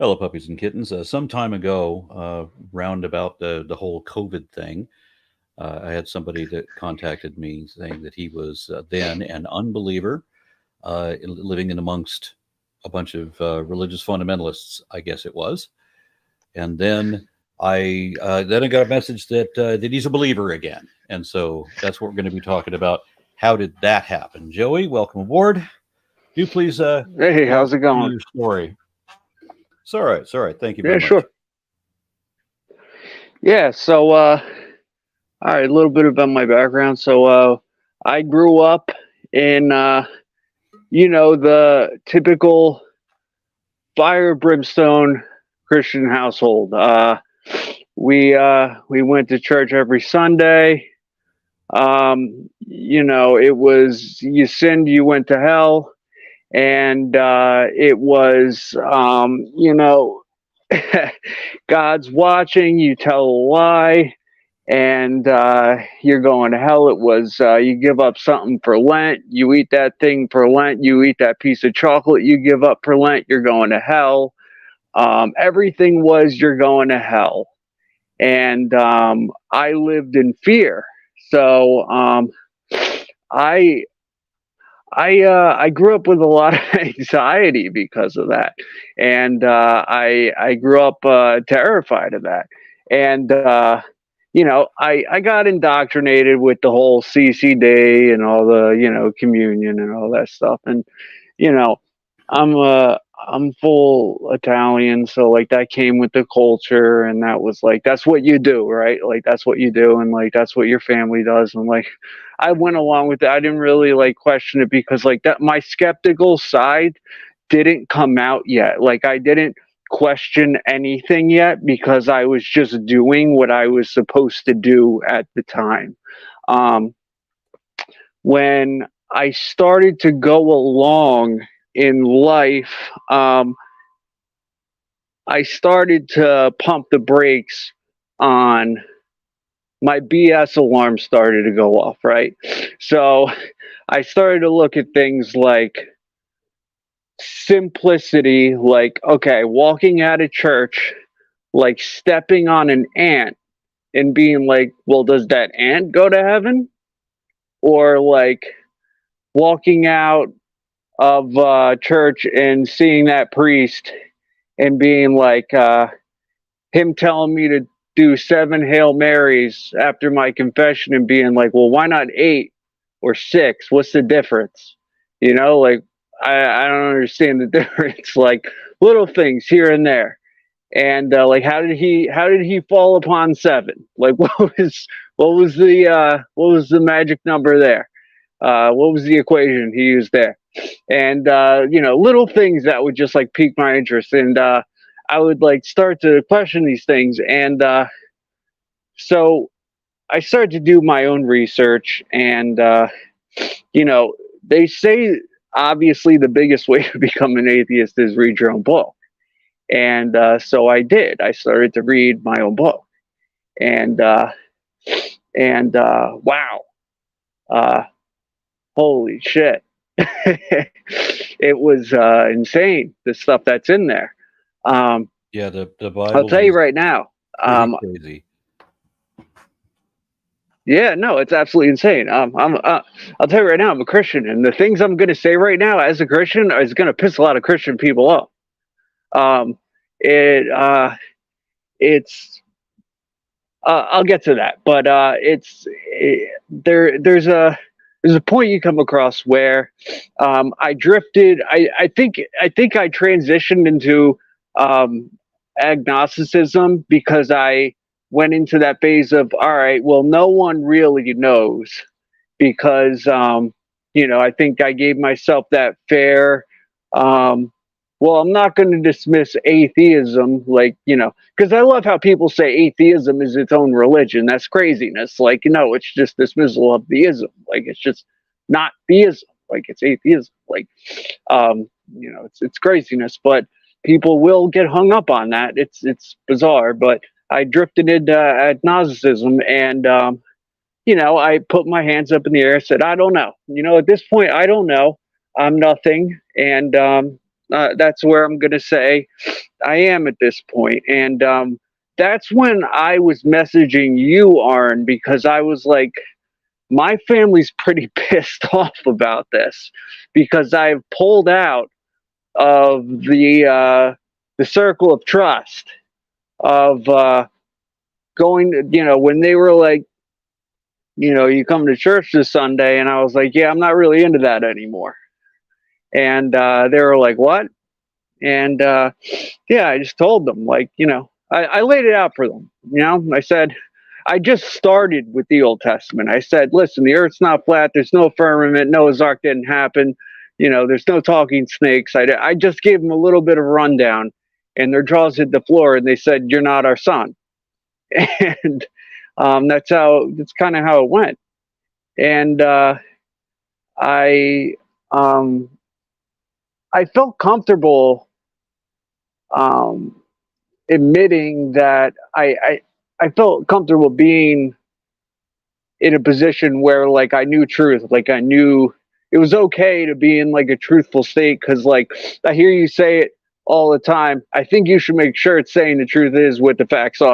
Hello, puppies and kittens. Some time ago, round about the whole COVID thing, I had somebody that contacted me saying that he was then an unbeliever, living in amongst a bunch of religious fundamentalists, I guess it was. And then I got a message that he's a believer again, and so that's what we're going to be talking about. How did that happen, Joey? Welcome aboard. Do please Hey, walk how's it through going? your story. It's all right. It's all right. Thank you Yeah, very much. sure. Yeah, so all right, a little bit about my background. So I grew up in the typical fire brimstone Christian household. We went to church every Sunday. It was you sinned, you went to hell, and it was God's watching, you tell a lie, and you're going to hell. It was you give up something for Lent, you eat that thing for Lent, you eat that piece of chocolate you give up for Lent, you're going to hell. Everything was you're going to hell. And I lived in fear. So I I grew up with a lot of anxiety because of that, and I grew up terrified of that, and I got indoctrinated with the whole CCD and all the communion and all that stuff, and you know I'm full Italian, so like that came with the culture, and that was like that's what you do, right? Like that's what you do, and like that's what your family does, and like I went along with it. I didn't really like question it because like that my skeptical side didn't come out yet. Like I didn't question anything yet because I was just doing what I was supposed to do at the time. Um, when I started to go along in life, I started to pump the brakes on my BS alarm started to go off, right? So I started to look at things like simplicity, like, okay, walking out of church, like stepping on an ant and being like, well, does that ant go to heaven? Or like walking out of church and seeing that priest and being like, him telling me to do 7 Hail Marys after my confession and being like, well, why not 8 or 6? What's the difference? Like I don't understand the difference. Like little things here and there. And like how did he fall upon 7? Like what was the magic number there? What was the equation he used there? And little things that would just like pique my interest, and I would like start to question these things, and so I started to do my own research, and you know they say obviously the biggest way to become an atheist is read your own book, and so I did. I started to read my own book, and wow, uh, holy shit. It was insane, the stuff that's in there. Um, Yeah, the I'll Bible tell you is right now. pretty Um, crazy. yeah, no, it's absolutely insane. I'll tell you right now, I'm a Christian, and the things I'm going to say right now as a Christian is going to piss a lot of Christian people off. Um, it it's I'll get to that, but there's a point you come across where I drifted. I think I transitioned into um, agnosticism because I went into that phase of all right. Well, no one really knows because I think I gave myself that fair. Um, well, I'm not going to dismiss atheism, like because I love how people say atheism is its own religion. That's craziness. Like it's just dismissal of theism. Like it's just not theism. Like it's atheism. Like it's craziness, but people will get hung up on that. It's bizarre, but I drifted into agnosticism, and I put my hands up in the air, said, I don't know. At this point, I don't know. I'm nothing. And, That's where I'm going to say I am at this point. And that's when I was messaging you, Arn, because I was like, my family's pretty pissed off about this because I've pulled out of the circle of trust of going to, when they were like, you come to church this Sunday, and I was like, yeah, I'm not really into that anymore. And they were like, what? And yeah, I just told them, like, I laid it out for them. I said, I just started with the Old Testament. I said, listen, the earth's not flat. There's no firmament. Noah's Ark didn't happen. There's no talking snakes. I just gave them a little bit of rundown, and their jaws hit the floor, and they said, you're not our son. And that's kind of how it went. And I I felt comfortable admitting that I felt comfortable being in a position where, like, I knew truth, like I knew it was okay to be in like a truthful state, because like I hear you say it all the time. I think you should make sure it's saying the truth is what the facts are.